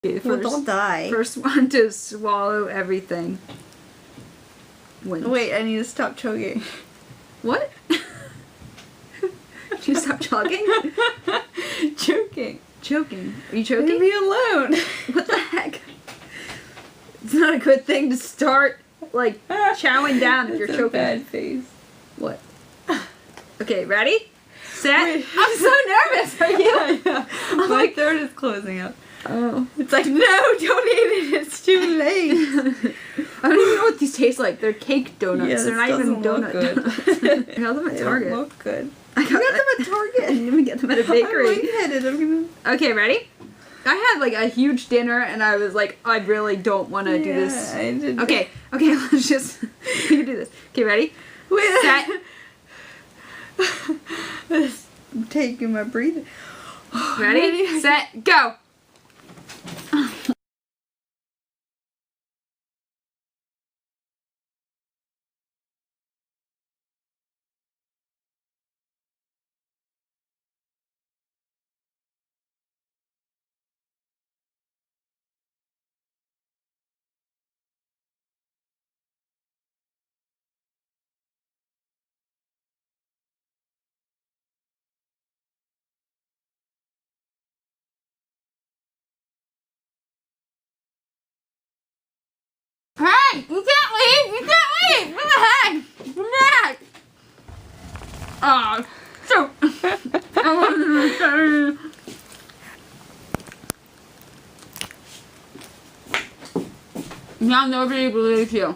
Okay, Well, don't die. First one to swallow everything wins. Wait, I need to stop choking. What? Did you stop choking? Choking. Choking. Are you choking? Leave me alone. What the heck? It's not a good thing to start, like, chowing down if you're It's a choking. bad face. What? Okay, ready? Set. Wait. I'm so nervous. Are you? Yeah. My throat is closing up. Oh. It's like, no, don't eat it. It's too late. I don't even know what these taste like. They're cake donuts. Yeah, They're not even donut donuts. I got them at They Target. don't look good. I got them at Target. I didn't even get them at a bakery. I'm lightheaded. I'm gonna... Okay, ready? I had like a huge dinner and I was like, I really don't want to do this. I did. Okay, let's just, we can do this. Okay, ready? Wait. Set. I'm taking my breathing. Ready? Set, go! Hey! You can't leave! You can't leave! What the heck? Come back! Oh, so... Now nobody believes you.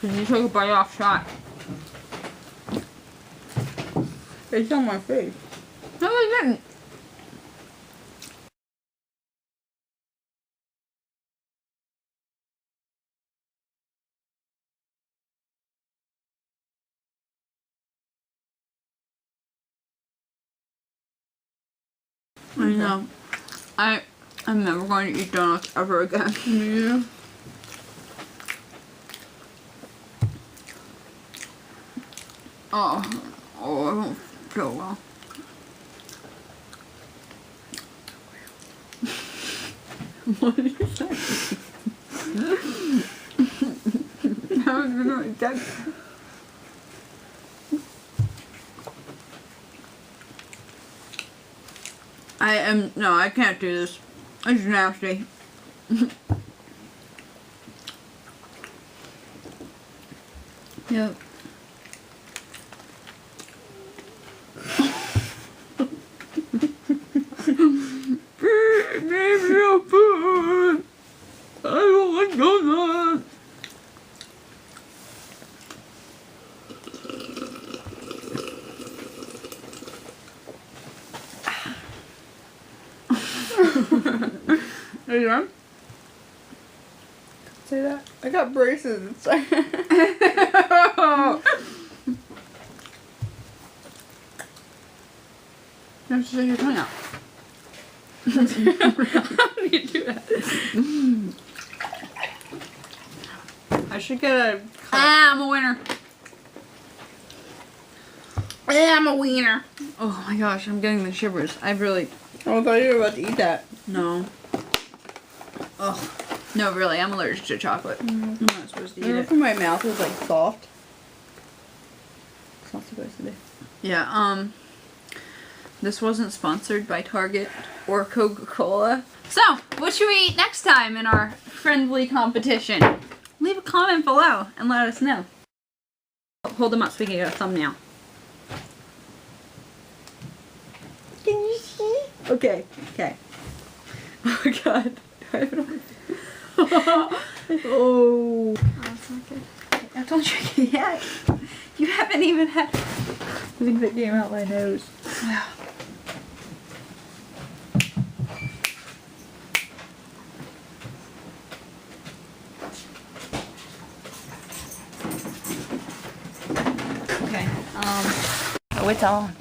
Because you took a bite off shot. It's on my face. No, I didn't. I know. I'm never going to eat donuts ever again. Yeah. Oh, I don't feel well. What did you say? How is it going to no, I can't do this. It's nasty. Yep. Give me a food. I don't like donuts. Are you done? Say that. I got braces. You have to take your tongue out. How do you do that? I should get a cup. I'm a winner. I'm a wiener. Oh my gosh, I'm getting the shivers. I really... Oh, I thought you were about to eat that. No. Oh. No, really, I'm allergic to chocolate. I'm not supposed to eat it. My mouth is like soft. It's not supposed to be. Yeah, this wasn't sponsored by Target or Coca-Cola. So, what should we eat next time in our friendly competition? Leave a comment below and let us know. Hold them up so we can get a thumbnail. Can you see? Okay. Oh god. Oh. That's not good. I don't drink it yet. You haven't even had... I think that came out my nose. Okay, Oh, it's on.